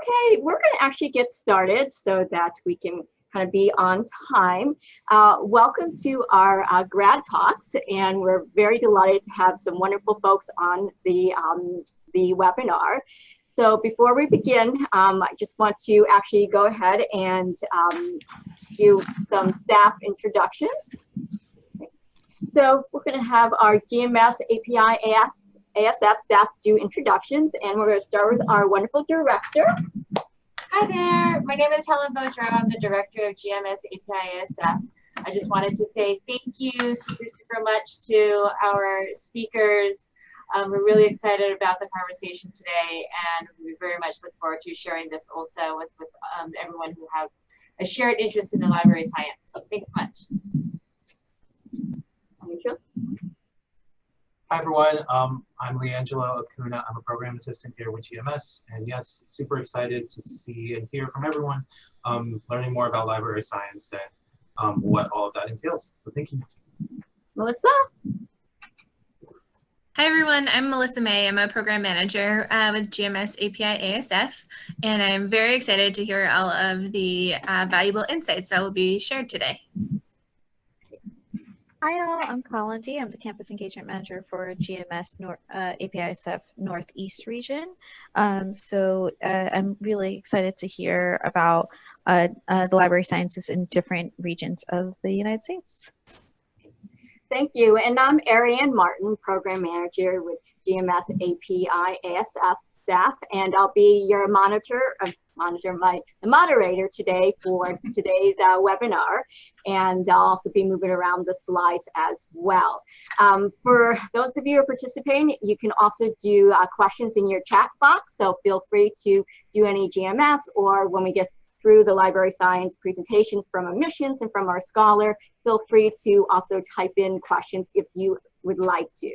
Okay, we're going to actually get started so that we can kind of be on time. Welcome to our grad talks, and we're very delighted to have some wonderful folks on the webinar. So before we begin, I just want to actually go ahead and do some staff introductions. So we're going to have our GMS API ASF staff do introductions, and we're going to start with our wonderful director. Hi there, my name is Helen Boudreau. I'm the director of GMS API ASF. I just wanted to say thank you super much to our speakers. We're really excited about the conversation today, and we very much look forward to sharing this also with everyone who have a shared interest in the library science. Thanks much. Hi everyone, I'm Leangelo Acuna. I'm a program assistant here with GMS, and yes, super excited to see and hear from everyone learning more about library science and what all of that entails. So thank you. Melissa? Hi everyone, I'm Melissa May. I'm a program manager with GMS API ASF, and I'm very excited to hear all of the valuable insights that will be shared today. Hi all, I'm Kalindi. I'm the Campus Engagement Manager for GMS APISF Northeast region. I'm really excited to hear about the library sciences in different regions of the United States. Thank you. And I'm Ariane Martin, Program Manager with GMS API ASF staff, and I'll be your the moderator today for today's webinar, and I'll also be moving around the slides as well. For those of you who are participating, you can also do questions in your chat box, so feel free to do any GMS, or when we get through the library science presentations from admissions and from our scholar, feel free to also type in questions if you would like to.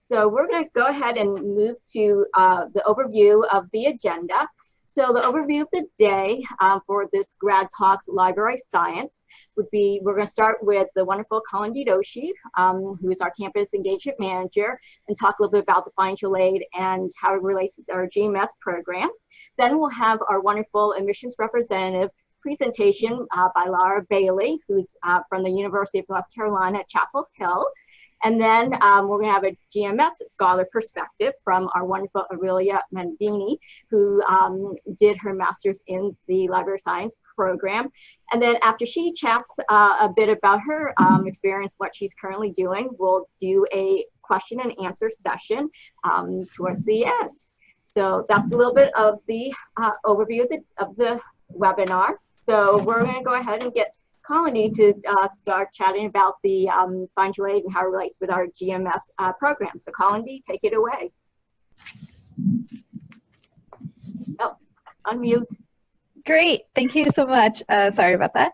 So we're going to go ahead and move to the overview of the agenda. So the overview of the day for this Grad Talks Library Science would be, we're going to start with the wonderful Kalindi Doshi, who is our Campus Engagement Manager, and talk a little bit about the financial aid and how it relates with our GMS program. Then we'll have our wonderful admissions representative presentation by Lara Bailey, who's from the University of North Carolina at Chapel Hill. And then we're going to have a GMS scholar perspective from our wonderful Aurelia Mandini, who did her master's in the library science program. And then after she chats a bit about her experience, what she's currently doing, we'll do a question and answer session towards the end. So that's a little bit of the overview of the webinar. So we're going to go ahead and get Kalindi to start chatting about the financial aid and how it relates with our GMS program. So Kalindi, take it away. Oh, unmute. Great, thank you so much. Sorry about that.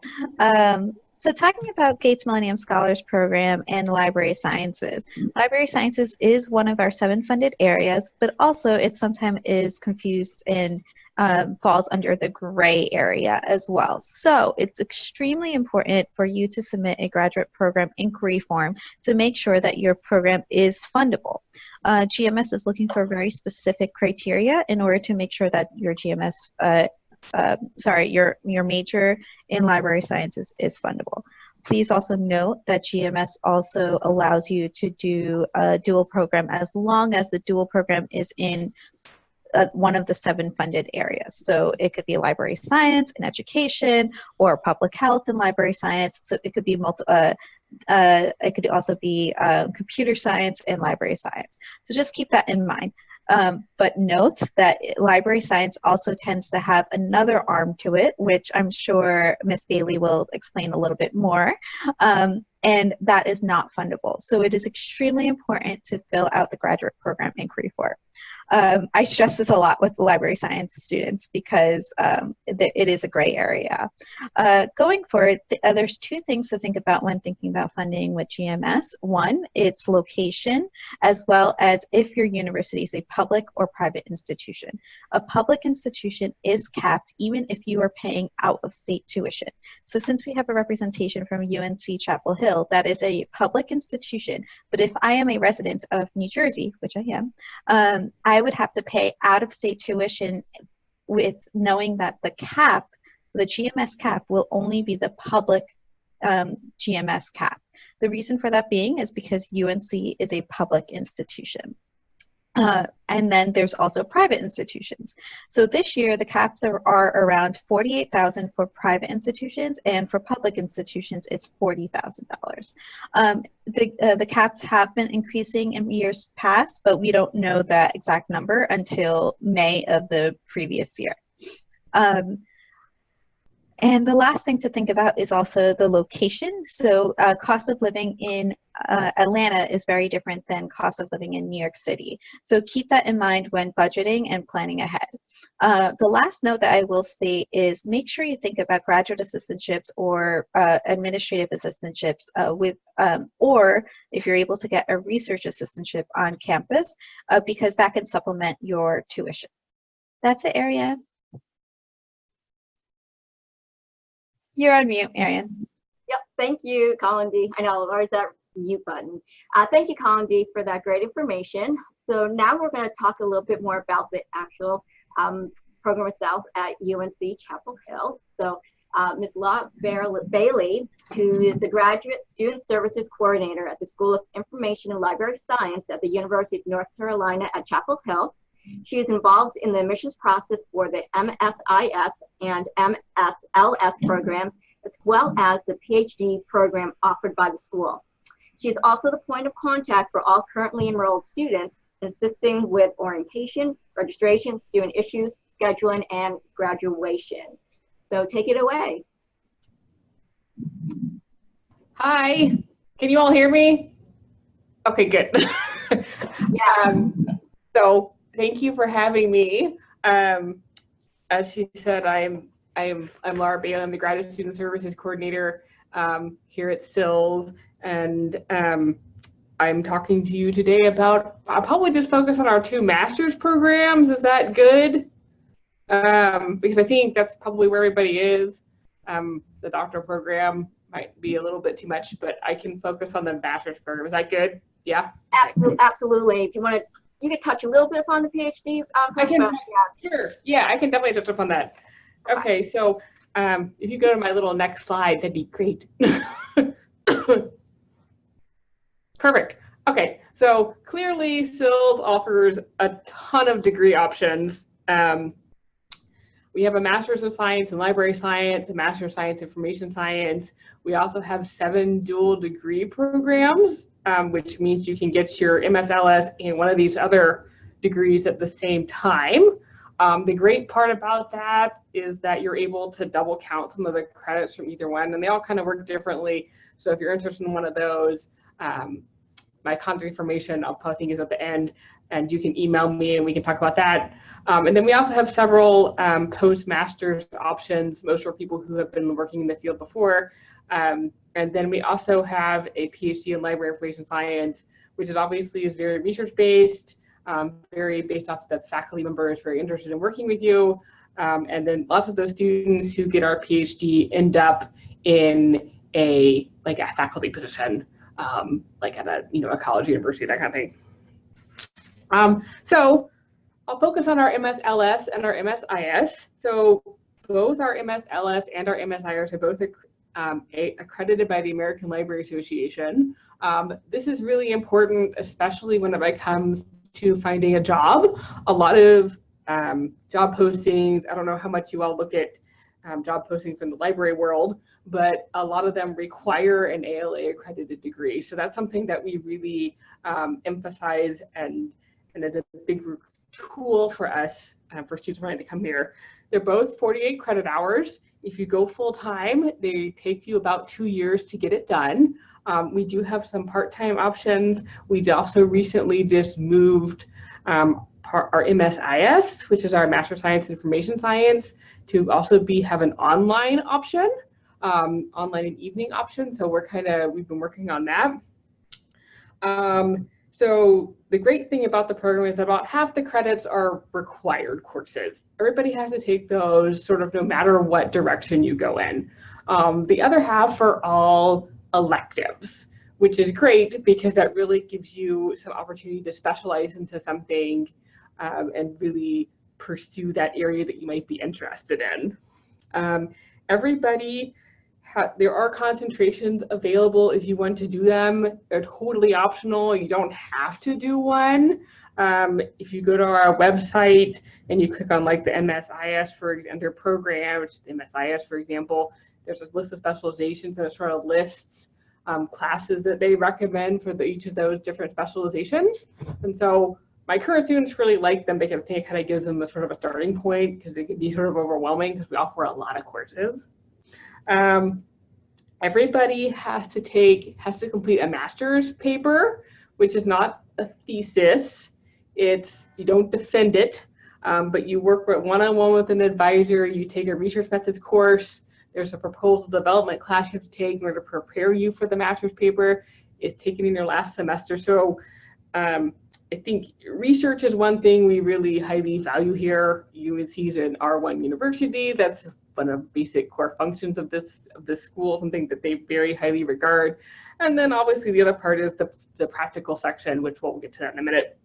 So talking about Gates Millennium Scholars Program and library sciences. Library sciences is one of our 7 funded areas, but also it sometimes is confused and falls under the gray area as well. So it's extremely important for you to submit a graduate program inquiry form to make sure that your program is fundable. GMS is looking for very specific criteria in order to make sure that your GMS, your major in library sciences is fundable. Please also note that GMS also allows you to do a dual program as long as the dual program is in one of the 7 funded areas. So it could be library science and education, or public health and library science. So it could be it could also be computer science and library science. So just keep that in mind. But note that library science also tends to have another arm to it, which I'm sure Ms. Bailey will explain a little bit more. And that is not fundable. So it is extremely important to fill out the graduate program inquiry form. I stress this a lot with the library science students because it is a gray area. Going forward, there's 2 things to think about when thinking about funding with GMS. One, its location, as well as if your university is a public or private institution. A public institution is capped even if you are paying out-of-state tuition. So since we have a representation from UNC Chapel Hill, that is a public institution, but if I am a resident of New Jersey, which I am, I would have to pay out-of-state tuition with knowing that the GMS cap will only be the public GMS cap. The reason for that being is because UNC is a public institution. And then there's also private institutions. So this year the caps are around $48,000 for private institutions, and for public institutions it's $40,000. The caps have been increasing in years past, but we don't know the exact number until May of the previous year. And the last thing to think about is also the location. So cost of living in Atlanta is very different than cost of living in New York City. So keep that in mind when budgeting and planning ahead. The last note that I will say is make sure you think about graduate assistantships or administrative assistantships or if you're able to get a research assistantship on campus, because that can supplement your tuition. That's it, Ariane. You're on mute, Ariane. Yep, thank you, Kalindi. I know, where's that mute button? Thank you, Kalindi, for that great information. So now we're going to talk a little bit more about the actual program itself at UNC Chapel Hill. So Ms. Lara Bailey, who is the Graduate Student Services Coordinator at the School of Information and Library Science at the University of North Carolina at Chapel Hill. She is involved in the admissions process for the MSIS and MSLS programs, as well as the PhD program offered by the school. She is also the point of contact for all currently enrolled students, assisting with orientation, registration, student issues, scheduling, and graduation. So take it away. Hi, can you all hear me? Okay, good. Yeah. So thank you for having me. As she said, I'm Lara Bailey. I'm the Graduate Student Services Coordinator here at SILS, and I'm talking to you today about, I'll probably just focus on our 2 master's programs. Is that good? Because I think that's probably where everybody is. The doctoral program might be a little bit too much, but I can focus on the master's program. Is that good? Yeah? Absolutely. If you want to, you could touch a little bit upon the PhD. I can, sure. Yeah, I can definitely touch upon that. Okay, so if you go to my little next slide, that'd be great. Perfect. Okay, so clearly SILS offers a ton of degree options. We have a Master's of Science in Library Science, a Master of Science Information Science. We also have 7 dual degree programs, which means you can get your MSLS and one of these other degrees at the same time. The great part about that is that you're able to double count some of the credits from either one, and they all kind of work differently. So if you're interested in one of those, my contact information I'll probably think is at the end, and you can email me and we can talk about that. And then we also have several postmasters options, most for people who have been working in the field before. And then we also have a PhD in Library Information Science, which is obviously very research-based, very based off the faculty members very interested in working with you. And then lots of those students who get our PhD end up in a faculty position, like at a college, university, that kind of thing. So I'll focus on our MSLS and our MSIS. So both our MSLS and our MSIS are both accredited by the American Library Association. This is really important, especially when it comes to finding a job. A lot of job postings, I don't know how much you all look at job postings from the library world, but a lot of them require an ALA accredited degree. So that's something that we really emphasize, and it's a big tool for us, for students wanting to come here. They're both 48 credit hours. If you go full time, they take you about 2 years to get it done. We do have some part-time options. We also recently just moved our MSIS, which is our Master of Science Information Science, to also have an online option, online and evening option. So we've been working on that. So the great thing about the program is that about half the credits are required courses. Everybody has to take those sort of no matter what direction you go in. The other half are all electives, which is great because that really gives you some opportunity to specialize into something and really pursue that area that you might be interested in. There are concentrations available if you want to do them. They're totally optional. You don't have to do one. If you go to our website and you click on like the MSIS under program, which is MSIS, for example, there's a list of specializations and it sort of lists classes that they recommend for each of those different specializations. And so my current students really like them because I think it kind of gives them a sort of a starting point, because it can be sort of overwhelming because we offer a lot of courses. Everybody has to complete a master's paper, which is not a thesis. You don't defend it, but you work one-on-one with an advisor. You take a research methods course. There's a proposal development class you have to take in order to prepare you for the master's paper. It's taken in your last semester. So I think research is one thing we really highly value here. UNC is an R1 university. That's one of basic core functions of this school, something that they very highly regard. And then obviously the other part is the practical section, which we'll get to that in a minute.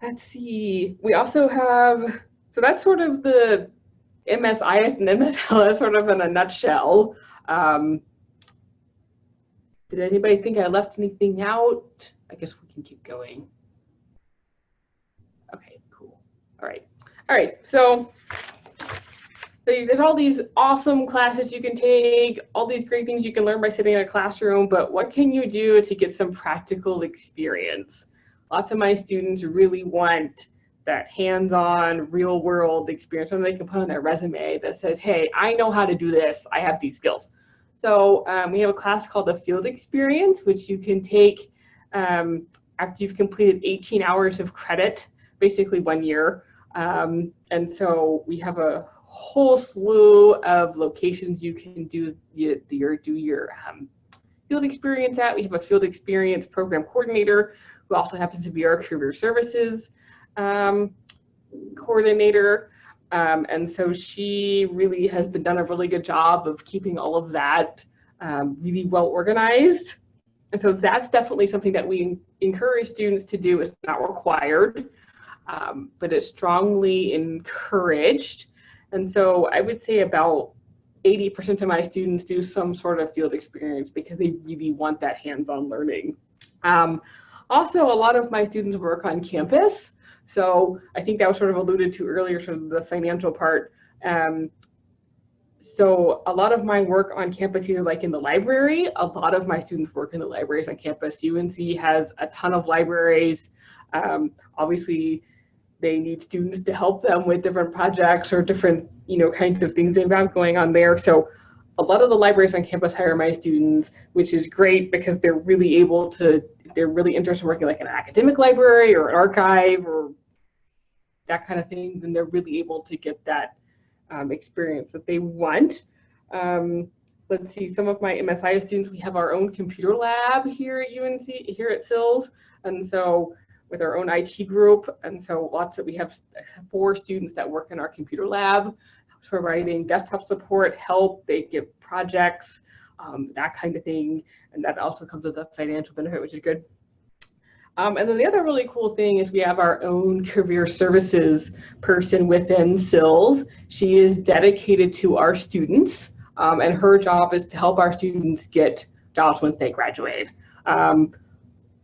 Let's see, we also have, so that's sort of the MSIS and MSLS sort of in a nutshell. Did anybody think I left anything out? I guess we can keep going. Okay, cool. All right, so there's all these awesome classes you can take, all these great things you can learn by sitting in a classroom, but what can you do to get some practical experience? Lots of my students really want that hands-on, real-world experience, something they can put on their resume that says, hey, I know how to do this, I have these skills. So we have a class called the Field Experience, which you can take after you've completed 18 hours of credit, basically 1 year. And so we have a whole slew of locations you can do your field experience at. We have a field experience program coordinator who also happens to be our career services coordinator. And so she really has done a really good job of keeping all of that really well organized. And so that's definitely something that we encourage students to do. It's not required, but it's strongly encouraged. And so I would say about 80% of my students do some sort of field experience because they really want that hands-on learning. Also, a lot of my students work on campus. So I think that was sort of alluded to earlier, sort of the financial part. So a lot of my work on campus, either like in the library, a lot of my students work in the libraries on campus. UNC has a ton of libraries. Obviously, they need students to help them with different projects or different, kinds of things they've got going on there. So a lot of the libraries on campus hire my students, which is great because they're really they're really interested in working like in an academic library or an archive or that kind of thing, then they're really able to get that experience that they want. Let's see, some of my MSI students, we have our own computer lab here at UNC, here at SILS. And so with our own IT group. And so we have 4 students that work in our computer lab, providing desktop support, help, they give projects, that kind of thing. And that also comes with a financial benefit, which is good. And then the other really cool thing is we have our own career services person within SILS. She is dedicated to our students, and her job is to help our students get jobs once they graduate.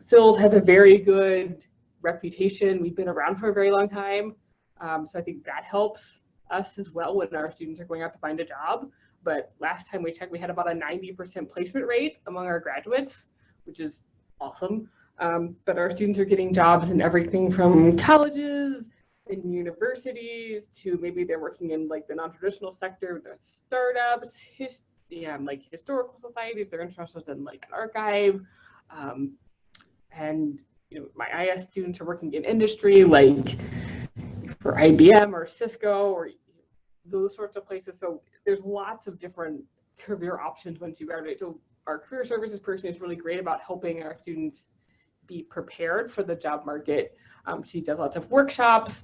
SILS has a very good reputation. We've been around for a very long time. So I think that helps us as well when our students are going out to find a job. But last time we checked, we had about a 90% placement rate among our graduates, which is awesome. But our students are getting jobs in everything from colleges and universities to maybe they're working in like the non-traditional sector, the startups, like historical societies. They're interested in like an archive. And my IS students are working in industry like for IBM or Cisco or those sorts of places. So there's lots of different career options once you graduate. So our career services person is really great about helping our students be prepared for the job market. She does lots of workshops.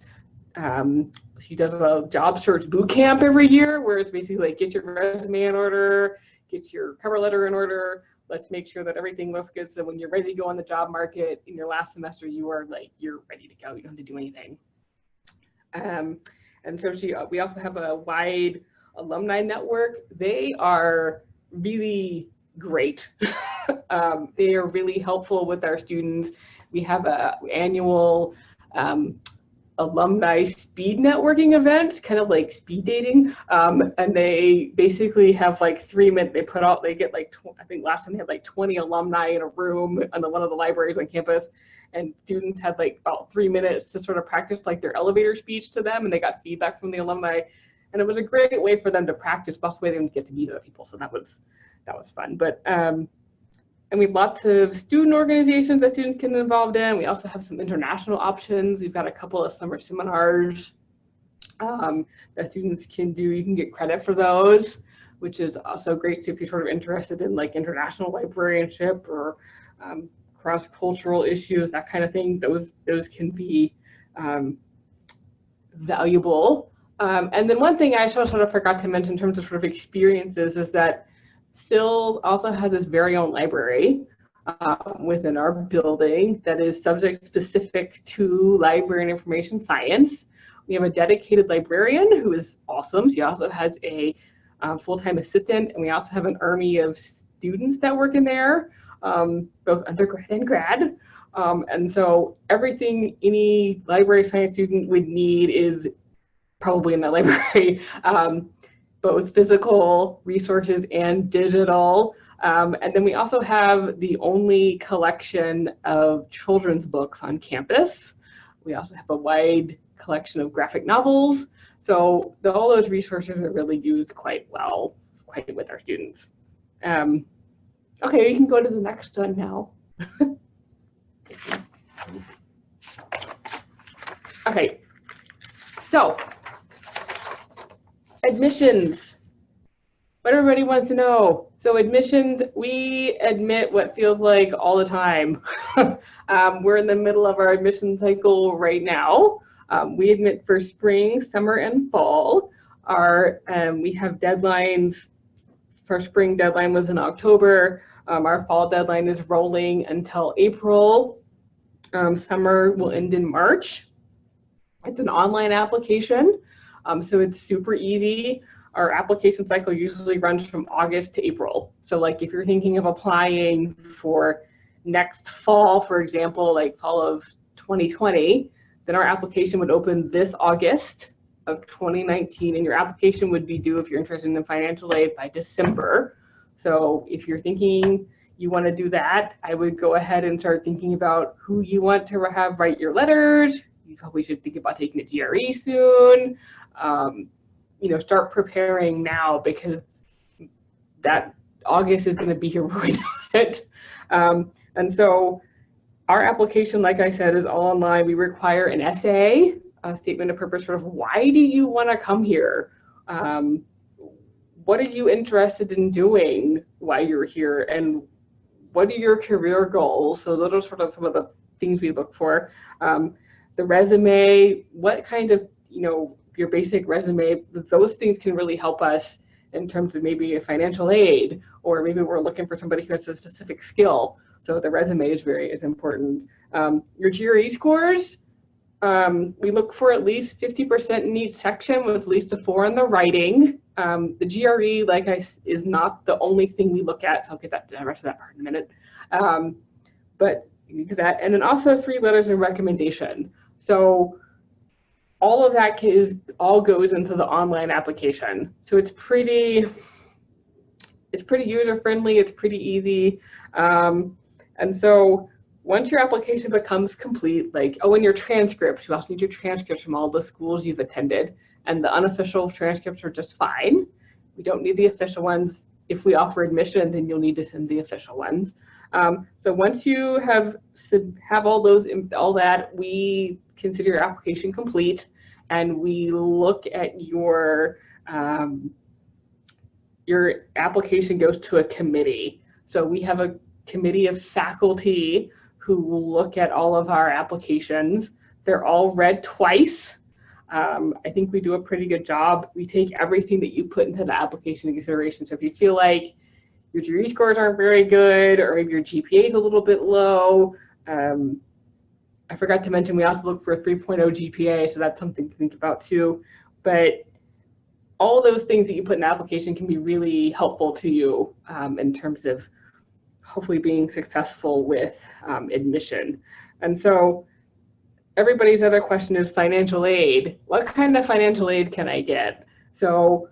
She does a job search boot camp every year where it's basically like get your resume in order, get your cover letter in order. Let's make sure that everything looks good. So when you're ready to go on the job market in your last semester, you're ready to go. You don't have to do anything. And so we also have a wide alumni network. They are really great. They are really helpful with our students. We have an annual alumni speed networking event, kind of like speed dating. And they basically have like 3 minutes. They get like, I think last time they had like 20 alumni in a room in one of the libraries on campus. And students had like about 3 minutes to sort of practice like their elevator speech to them, and they got feedback from the alumni. And it was a great way for them to practice, plus the way they would get to meet other people. So that was fun. But and we have lots of student organizations that students can get involved in. We also have some international options. We've got a couple of summer seminars that students can do. You can get credit for those, which is also great. So if you're sort of interested in like international librarianship or cross-cultural issues, that kind of thing, those can be valuable. And then one thing I sort of forgot to mention in terms of sort of experiences is that SILS also has its very own library within our building that is subject specific to library and information science. We have a dedicated librarian who is awesome. She also has a full-time assistant, and we also have an army of students that work in there, both undergrad and grad. And so everything any library science student would need is probably in that library. Both physical resources and digital. And then we also have the only collection of children's books on campus. We also have a wide collection of graphic novels. So all those resources are really used quite well, quite with our students. Okay, you can go to the next one now. Okay, so admissions, what everybody wants to know. So admissions, we admit what feels like all the time. We're in the middle of our admission cycle right now. We admit for spring, summer, and fall. We have deadlines. Our spring deadline was in October. Our fall deadline is rolling until April. Summer will end in March. It's an online application. So it's super easy. Our application cycle usually runs from August to April. So like if you're thinking of applying for next fall, for example, like fall of 2020, then our application would open this August of 2019, and your application would be due, if you're interested in financial aid, by December. So if you're thinking you want to do that, I would go ahead and start thinking about who you want to have write your letters. You probably should think about taking a GRE soon. Start preparing now, because that August is going to be here before we know it. And so our application, like I said, is all online. We require an essay, a statement of purpose, sort of why do you want to come here? What are you interested in doing while you're here? And what are your career goals? So those are sort of some of the things we look for. The resume, what kind of, your basic resume, those things can really help us in terms of maybe a financial aid, or maybe we're looking for somebody who has a specific skill. So the resume is important. Your GRE scores, we look for at least 50% in each section with at least a 4 in the writing. The GRE, is not the only thing we look at, so I'll get that to the rest of that part in a minute. But you do that, and then also 3 letters of recommendation. So all of that all goes into the online application. So it's pretty user friendly. It's pretty easy. And so once your application becomes complete, and your transcripts, you also need your transcripts from all the schools you've attended, and the unofficial transcripts are just fine. We don't need the official ones. If we offer admission, then you'll need to send the official ones. So once you have all that, we consider your application complete, and we look at your application goes to a committee. So we have a committee of faculty who look at all of our applications. They're all read twice. I think we do a pretty good job. We take everything that you put into the application into consideration. So if you feel like your GRE scores aren't very good, or maybe your GPA is a little bit low, I forgot to mention we also look for a 3.0 GPA, so that's something to think about too. But all those things that you put in an application can be really helpful to you in terms of hopefully being successful with admission. And so everybody's other question is financial aid. What kind of financial aid can I get? So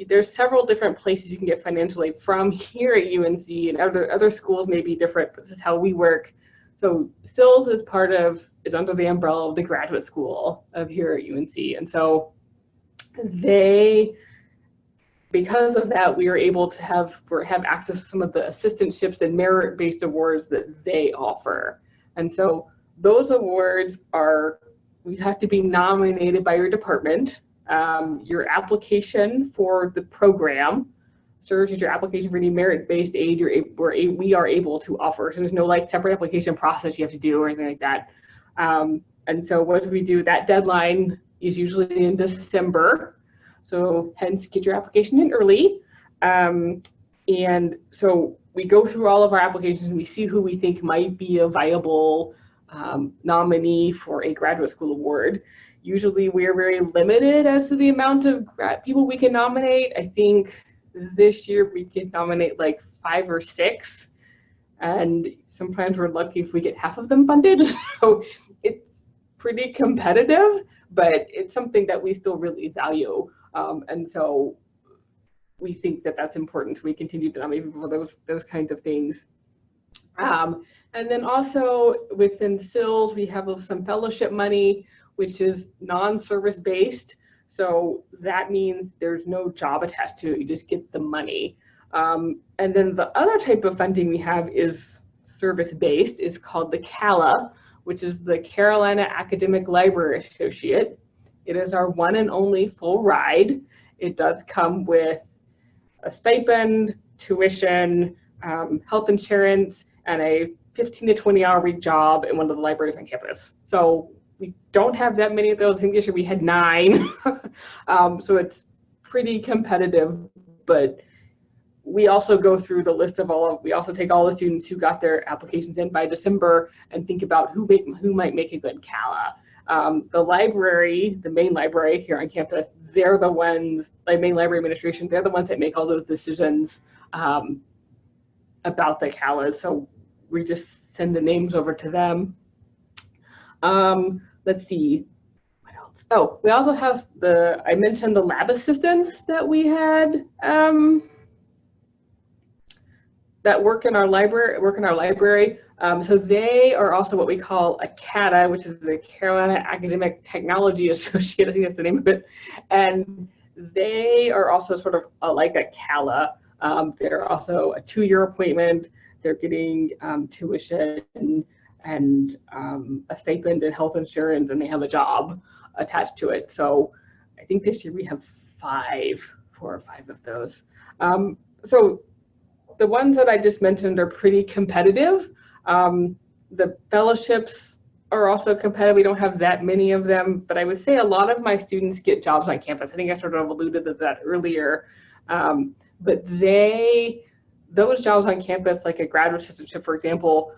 there's several different places you can get financial aid from here at UNC, and other schools may be different, but this is how we work. So SILS is under the umbrella of the graduate school of here at UNC. And so because of that, we are able to have access to some of the assistantships and merit-based awards that they offer. And so those awards you have to be nominated by your department. Your application for the program serves as your application for any merit-based aid we are able to offer. So there's no like separate application process you have to do or anything like that. And so what do we do? That deadline is usually in December. So hence get your application in early. And so we go through all of our applications and we see who we think might be a viable nominee for a graduate school award. Usually we are very limited as to the amount of people we can nominate. I think this year we can nominate like 5 or 6, and sometimes we're lucky if we get half of them funded. So it's pretty competitive, but it's something that we still really value. And so we think that that's important. So we continue to nominate people for those kinds of things. And then also within SILS, we have some fellowship money, which is non-service based. So that means there's no job attached to it. You just get the money. And then the other type of funding we have is service based. It's called the CALA, which is the Carolina Academic Library Associate. It is our one and only full ride. It does come with a stipend, tuition, health insurance, and a 15 to 20 hour week job in one of the libraries on campus. So we don't have that many of those. I think this year we had 9. So it's pretty competitive, but we also go through the list of we also take all the students who got their applications in by December and think about who might make a good CALA. The library, the main library here on campus, they're the ones, like main library administration, they're the ones that make all those decisions about the CALAs. So we just send the names over to them. Let's see, what else? Oh, we also have I mentioned the lab assistants that we had that work in our library. So they are also what we call a CATA, which is the Carolina Academic Technology Associate. I think that's the name of it. And they are also sort of like a CALA. They're also a 2-year appointment. They're getting tuition and a stipend and health insurance, and they have a job attached to it. So I think this year we have 4 or 5 of those. So the ones that I just mentioned are pretty competitive. The fellowships are also competitive. We don't have that many of them, but I would say a lot of my students get jobs on campus. I think I sort of alluded to that earlier. But those jobs on campus, like a graduate assistantship, for example,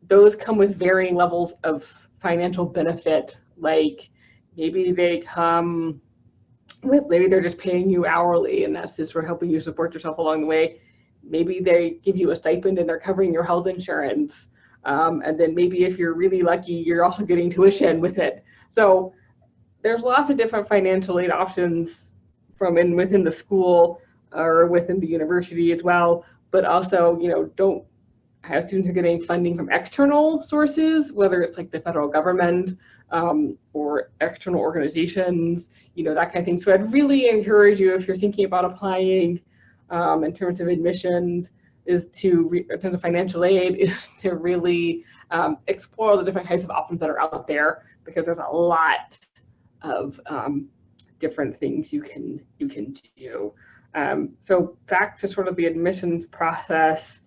those come with varying levels of financial benefit. Like maybe they're just paying you hourly and that's just sort of helping you support yourself along the way. Maybe they give you a stipend and they're covering your health insurance. And then maybe if you're really lucky, you're also getting tuition with it. So there's lots of different financial aid options within the school or within the university as well. But also, don't have students are getting funding from external sources, whether it's like the federal government or external organizations, that kind of thing. So I'd really encourage you, if you're thinking about applying in terms of admissions, in terms of financial aid, is to really explore the different types of options that are out there, because there's a lot of different things you can do. So back to sort of the admissions process.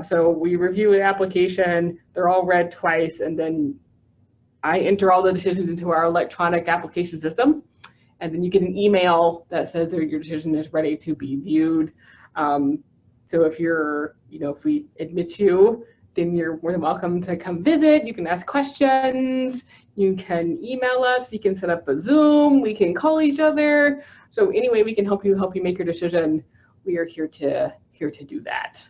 So we review an application, they're all read twice, and then I enter all the decisions into our electronic application system. And then you get an email that says that your decision is ready to be viewed. So if we admit you, then you're more than welcome to come visit. You can ask questions. You can email us. We can set up a Zoom. We can call each other. So any way we can help you make your decision, we are here to do that.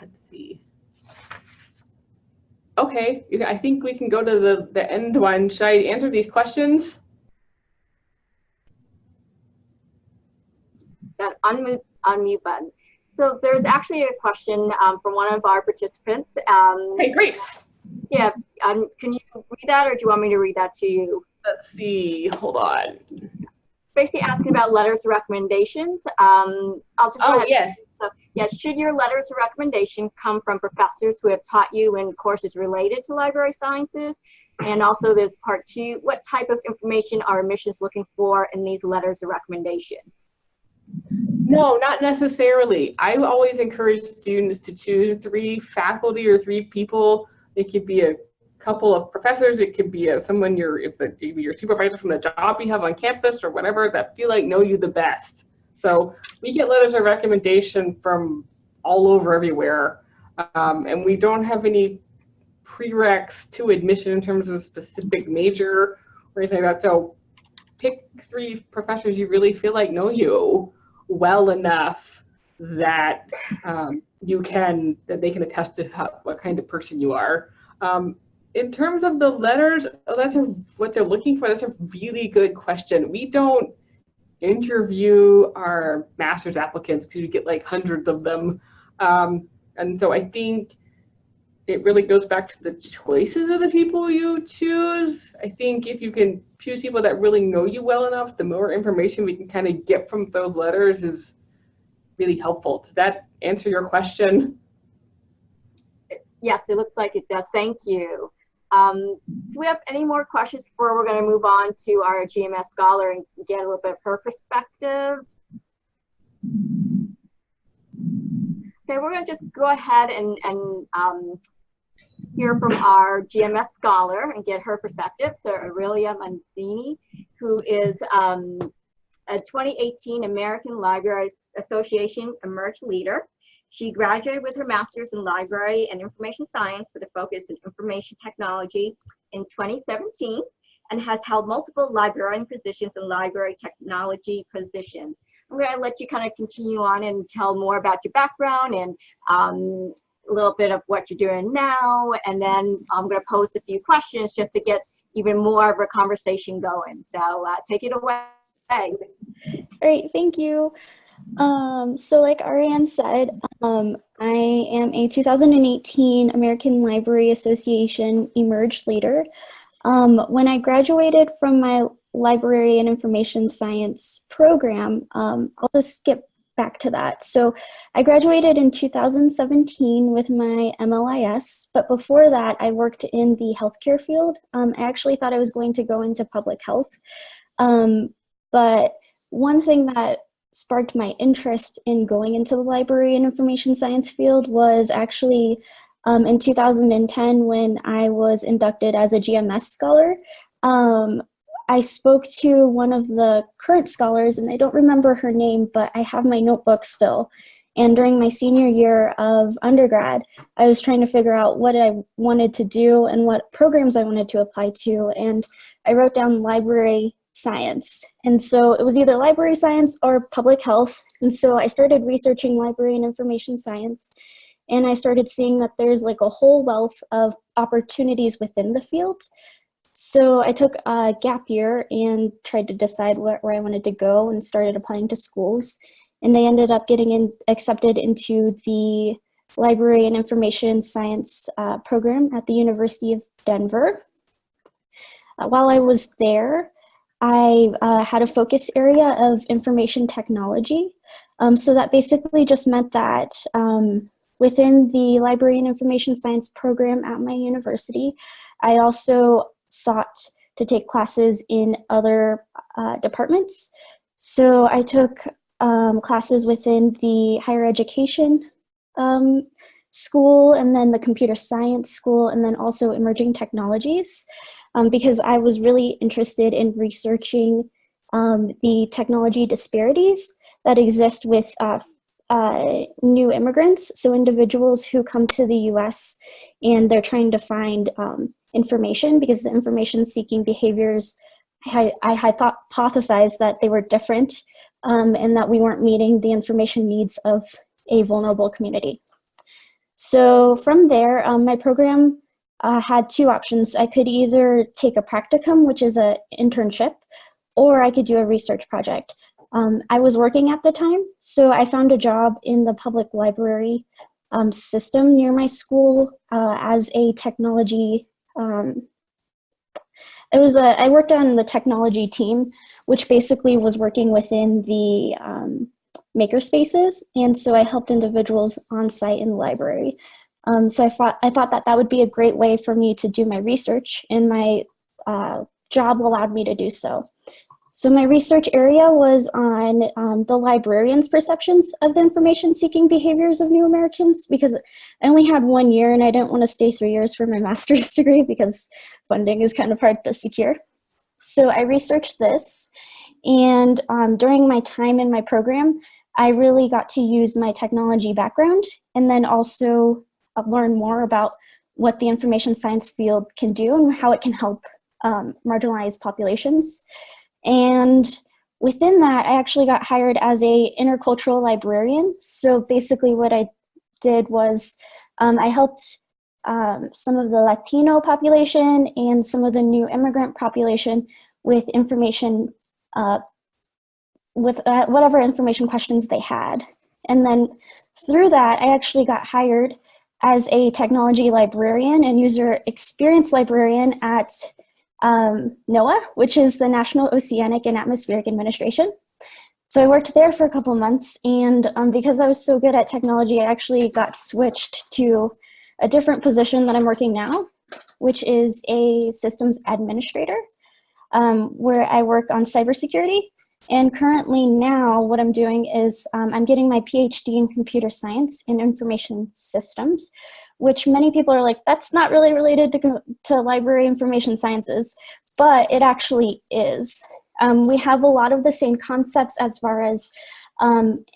Let's see. Okay, I think we can go to the end one. Should I answer these questions? That unmute button. So there's actually a question from one of our participants. Okay, great. Yeah, can you read that, or do you want me to read that to you? Let's see, hold on. Basically asking about letters of recommendations. I'll just go ahead. Yes. So, yes, should your letters of recommendation come from professors who have taught you in courses related to library sciences? And also there's part 2, what type of information are admissions looking for in these letters of recommendation? No, not necessarily. I always encourage students to choose 3 faculty or 3 people. It could be a couple of professors. It could be someone your supervisor from the job you have on campus or whatever that feel like know you the best. So we get letters of recommendation from all over everywhere, and we don't have any prereqs to admission in terms of specific major or anything like that. So pick 3 professors you really feel like know you well enough that that they can attest to what kind of person you are. In terms of the letters, what they're looking for. That's a really good question. We don't interview our master's applicants because you get like hundreds of them, and so I think it really goes back to the choices of the people you choose. I think if you can choose people that really know you well enough, the more information we can kind of get from those letters is really helpful. Does that answer your question? Yes, it looks like it does. Thank you. Do we have any more questions before we're going to move on to our GMS scholar and get a little bit of her perspective? Okay, we're going to just go ahead and hear from our GMS scholar and get her perspective. So Aurelia Manzini, who is a 2018 American Library Association Emerge Leader. She graduated with her master's in library and information science with a focus in information technology in 2017 and has held multiple librarian positions and library technology positions. I'm going to let you kind of continue on and tell more about your background and a little bit of what you're doing now, and then I'm going to pose a few questions just to get even more of a conversation going. So take it away. Great, thank you. So like Ariane said, I am a 2018 American Library Association Emerge Leader. When I graduated from my library and information science program, I'll just skip back to that. So I graduated in 2017 with my MLIS, but before that I worked in the healthcare field. I actually thought I was going to go into public health, but one thing that sparked my interest in going into the library and information science field was actually in 2010 when I was inducted as a GMS scholar. I spoke to one of the current scholars, and I don't remember her name, but I have my notebook still. And during my senior year of undergrad, I was trying to figure out what I wanted to do and what programs I wanted to apply to. And I wrote down library science. And so it was either library science or public health. And so I started researching library and information science. And I started seeing that there's like a whole wealth of opportunities within the field. So I took a gap year and tried to decide where I wanted to go and started applying to schools. And I ended up getting accepted into the Library and Information Science program at the University of Denver. While I was there, I had a focus area of information technology. So that basically just meant that within the Library and Information Science program at my university, I also sought to take classes in other departments. So I took classes within the higher education school, and then the computer science school, and then also emerging technologies, because I was really interested in researching the technology disparities that exist with new immigrants, so individuals who come to the US and they're trying to find information, because the information seeking behaviors, I hypothesized that they were different and that we weren't meeting the information needs of a vulnerable community. So from there, my program had two options. I could either take a practicum, which is an internship, or I could do a research project. I was working at the time, so I found a job in the public library system near my school as a technology. I worked on the technology team, which basically was working within the makerspaces, and so I helped individuals on site in the library. So I thought that that would be a great way for me to do my research, and my job allowed me to do so. So my research area was on the librarians' perceptions of the information-seeking behaviors of new Americans, because I only had 1 year and I didn't want to stay 3 years for my master's degree because funding is kind of hard to secure. So I researched this, and during my time in my program, I really got to use my technology background and then also learn more about what the information science field can do and how it can help marginalized populations. And within that, I actually got hired as a intercultural librarian. So basically what I did was I helped some of the Latino population and some of the new immigrant population with information, with whatever information questions they had. And then through that, I actually got hired as a technology librarian and user experience librarian at NOAA, which is the National Oceanic and Atmospheric Administration. So I worked there for a couple months, and because I was so good at technology, I actually got switched to a different position that I'm working now, which is a systems administrator, where I work on cybersecurity. And currently now what I'm doing is I'm getting my PhD in computer science and information systems, which many people are like, that's not really related to library information sciences, but it actually is. We have a lot of the same concepts as far as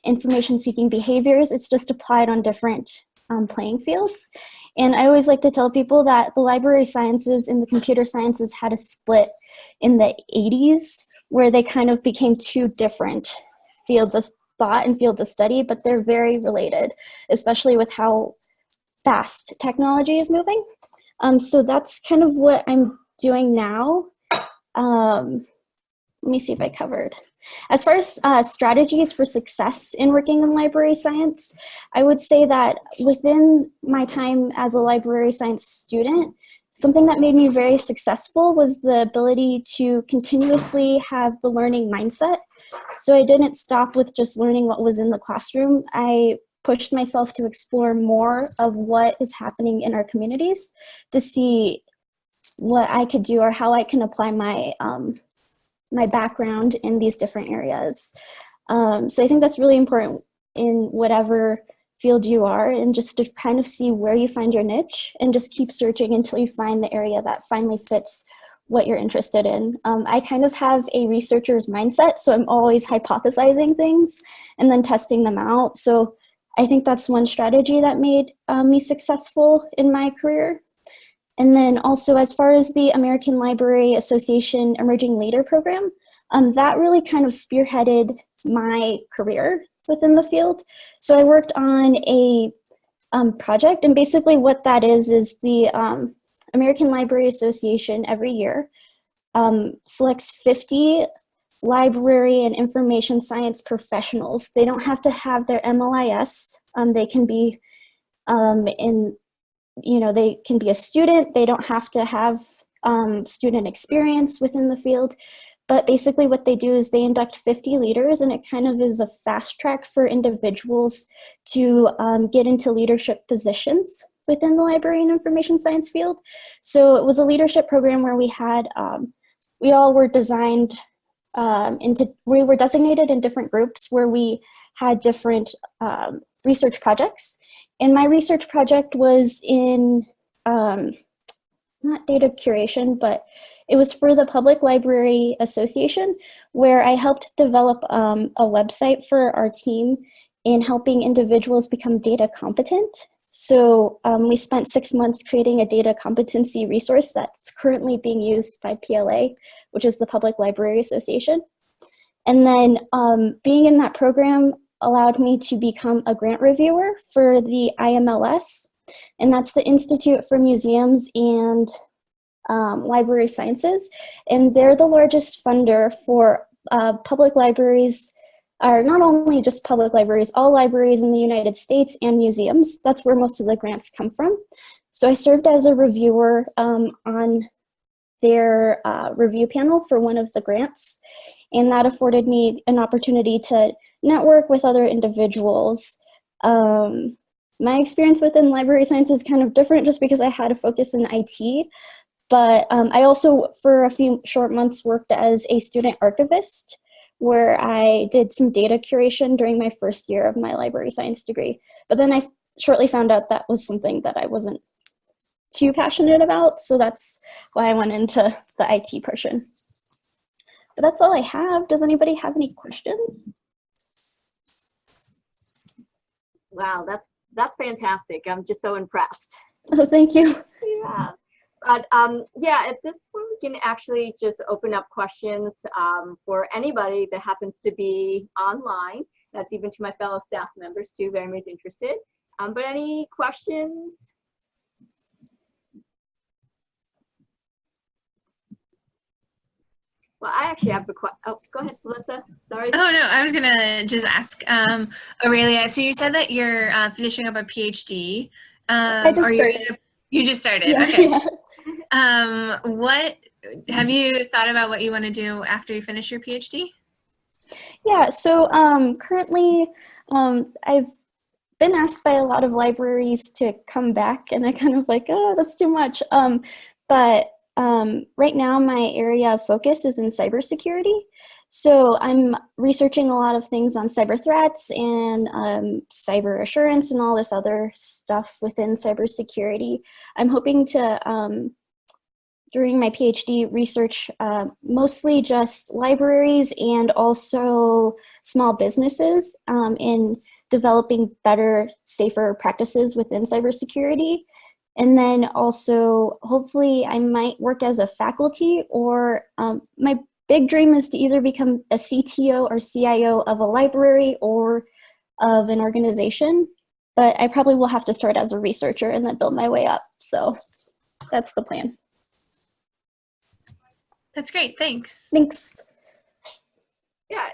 information seeking behaviors. It's just applied on different playing fields. And I always like to tell people that the library sciences and the computer sciences had a split in the 80s, where they kind of became two different fields of thought and fields of study, but they're very related, especially with how fast technology is moving. So that's kind of what I'm doing now. Let me see if I covered. As far as strategies for success in working in library science, I would say that within my time as a library science student, something that made me very successful was the ability to continuously have the learning mindset. So I didn't stop with just learning what was in the classroom. I pushed myself to explore more of what is happening in our communities to see what I could do or how I can apply my my background in these different areas. So I think that's really important in whatever field you are, and just to kind of see where you find your niche and just keep searching until you find the area that finally fits what you're interested in. I kind of have a researcher's mindset, so I'm always hypothesizing things and then testing them out. So I think that's one strategy that made me successful in my career. And then also, as far as the American Library Association Emerging Leader Program, that really kind of spearheaded my career within the field. So I worked on a project, and basically what that is the American Library Association every year selects 50 library and information science professionals. They don't have to have their MLIS. They can be they can be a student. They don't have to have student experience within the field. But basically what they do is they induct 50 leaders, and it kind of is a fast track for individuals to get into leadership positions within the library and information science field. So it was a leadership program where we had, we all were designed we were designated in different groups where we had different research projects. And my research project was in, not data curation, but it was for the Public Library Association, where I helped develop a website for our team in helping individuals become data competent. So we spent 6 months creating a data competency resource that's currently being used by PLA, which is the Public Library Association. And then being in that program allowed me to become a grant reviewer for the IMLS, and that's the Institute for Museums and Library Sciences. And they're the largest funder for public libraries, are not only just public libraries, all libraries in the United States and museums. That's where most of the grants come from. So I served as a reviewer on their review panel for one of the grants, and that afforded me an opportunity to network with other individuals. My experience within library science is kind of different just because I had a focus in IT, but I also, for a few short months, worked as a student archivist, where I did some data curation during my first year of my library science degree. But then I shortly found out that was something that I wasn't too passionate about, so that's why I went into the IT portion. But that's all I have. Does anybody have any questions? Wow, that's fantastic. I'm just so impressed. Oh, thank you. Yeah. But yeah, at this point, we can actually just open up questions for anybody that happens to be online. That's even to my fellow staff members too, very much interested. But any questions? Well, I actually have a question. Oh, go ahead, Melissa. Sorry. Oh, no, I was going to just ask, Aurelia, so you said that you're finishing up a PhD. I just started. You just started, Yeah, okay. yeah. What, have you thought about what you want to do after you finish your PhD? Yeah, so currently I've been asked by a lot of libraries to come back, and I kind of like, oh, that's too much. But right now my area of focus is in cybersecurity. So I'm researching a lot of things on cyber threats and cyber assurance and all this other stuff within cybersecurity. I'm hoping to, during my PhD, research mostly just libraries and also small businesses in developing better, safer practices within cybersecurity. And then also, hopefully, I might work as a faculty, or my big dream is to either become a CTO or CIO of a library or of an organization. But I probably will have to start as a researcher and then build my way up. So that's the plan. That's great, thanks. Thanks. Yeah,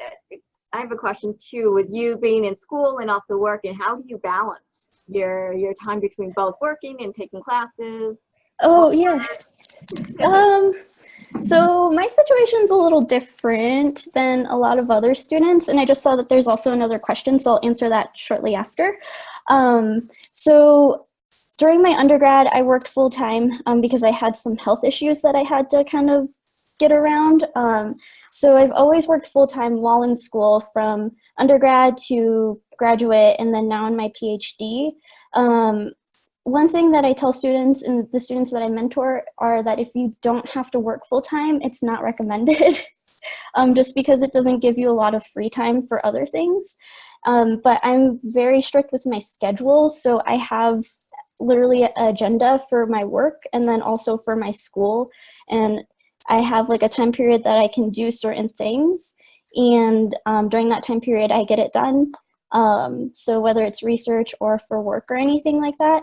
I have a question too. With you being in school and also working, how do you balance your time between both working and taking classes? Oh, yeah. So my situation's a little different than a lot of other students, and I just saw that there's also another question, so I'll answer that shortly after. So during my undergrad, I worked full-time because I had some health issues that I had to kind of get around. So I've always worked full-time while in school, from undergrad to graduate, and then now in my PhD. One thing that I tell students, and the students that I mentor, are that if you don't have to work full-time, it's not recommended, just because it doesn't give you a lot of free time for other things. But I'm very strict with my schedule, so I have literally an agenda for my work and then also for my school, and I have like a time period that I can do certain things, and during that time period I get it done. So whether it's research or for work or anything like that,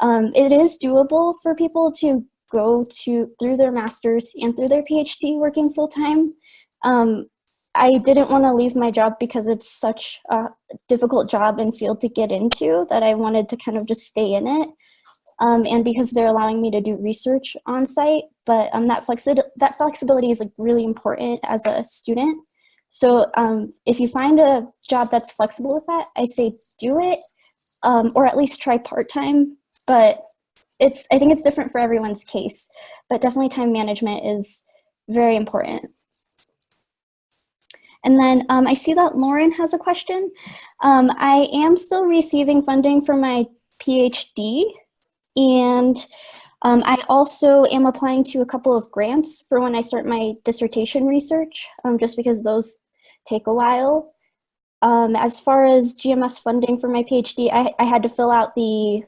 it is doable for people to go through their master's and through their PhD working full-time. I didn't want to leave my job because it's such a difficult job and field to get into that I wanted to kind of just stay in it. And because they're allowing me to do research on site, but that flexibility is like really important as a student. So if you find a job that's flexible with that, I say do it, or at least try part-time. But I think it's different for everyone's case, but definitely time management is very important. And then I see that Lauren has a question. I am still receiving funding for my PhD, and I also am applying to a couple of grants for when I start my dissertation research, just because those take a while. As far as GMS funding for my PhD, I had to fill out the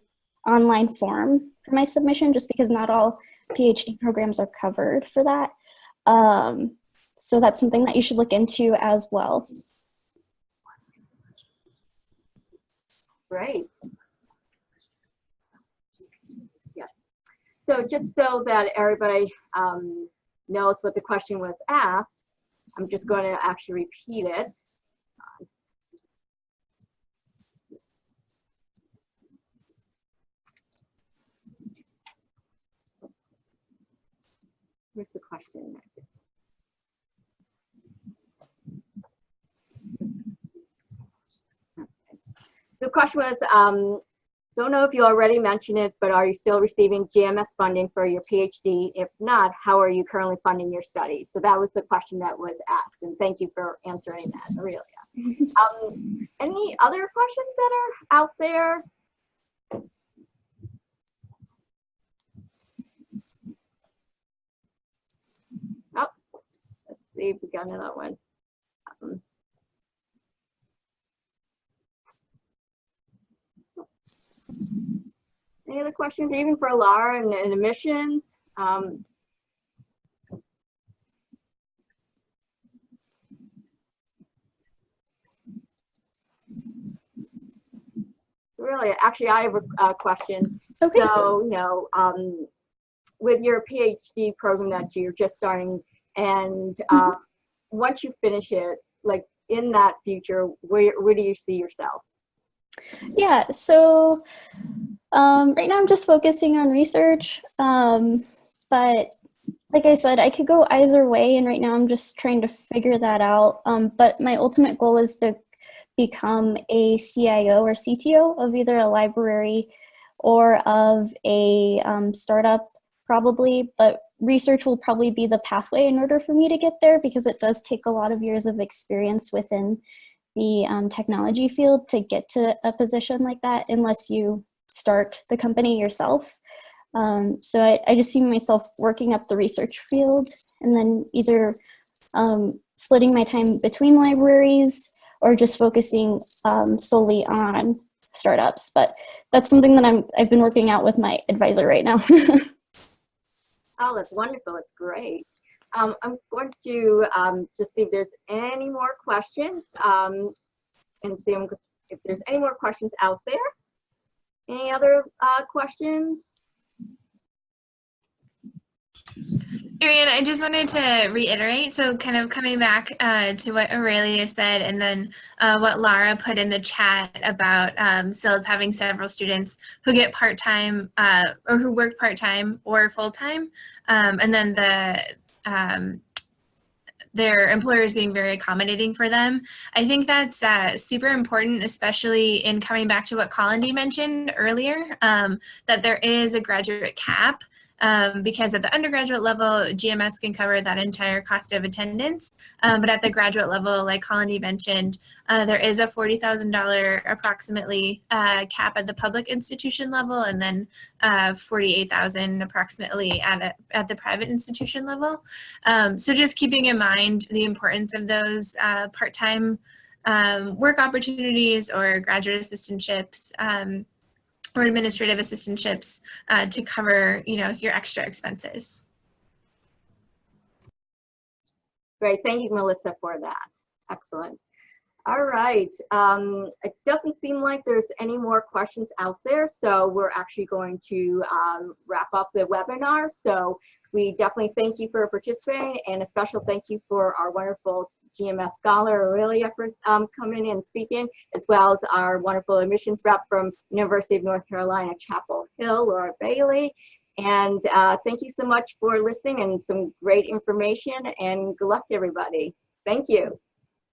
online form for my submission just because not all PhD programs are covered for that. So that's something that you should look into as well. Great. Yeah. So just so that everybody knows what the question was asked, I'm just going to actually repeat it. Here's the question. Okay. The question was, don't know if you already mentioned it, but are you still receiving GMS funding for your PhD? If not, how are you currently funding your studies? So that was the question that was asked, and thank you for answering that, Aurelia. Any other questions that are out there? Oh, let's see if we got another one. Any other questions, even for Lara and admissions? Really, actually, I have a question. Okay. So, with your PhD program that you're just starting, and once you finish it, like in that future, where do you see yourself? Yeah, so right now I'm just focusing on research, but like I said, I could go either way, and right now I'm just trying to figure that out. But my ultimate goal is to become a CIO or CTO of either a library or of a startup, probably, but research will probably be the pathway in order for me to get there, because it does take a lot of years of experience within the technology field to get to a position like that, unless you start the company yourself. So I just see myself working up the research field and then either splitting my time between libraries or just focusing solely on startups. But that's something that I've been working out with my advisor right now. Oh, that's wonderful. It's great. I'm going to just see if there's any more questions and see if there's any more questions out there. Any other questions? Ariane, I just wanted to reiterate, so kind of coming back to what Aurelia said, and then what Lara put in the chat about SILS having several students who get part-time or who work part-time or full-time, and then their employers being very accommodating for them. I think that's super important, especially in coming back to what Kalindi mentioned earlier, that there is a graduate cap. Because at the undergraduate level, GMS can cover that entire cost of attendance. But at the graduate level, like Kalindi mentioned, there is a $40,000 approximately cap at the public institution level, and then $48,000 approximately at the private institution level. So just keeping in mind the importance of those part-time work opportunities or graduate assistantships or administrative assistantships to cover, your extra expenses. Great, thank you, Melissa, for that. Excellent. All right, it doesn't seem like there's any more questions out there, so we're actually going to wrap up the webinar. So we definitely thank you for participating, and a special thank you for our wonderful GMS scholar Aurelia for coming in and speaking, as well as our wonderful admissions rep from University of North Carolina, Chapel Hill, Laura Bailey. And thank you so much for listening and some great information, and good luck to everybody. Thank you.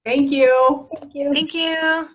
Thank you. Thank you. Thank you.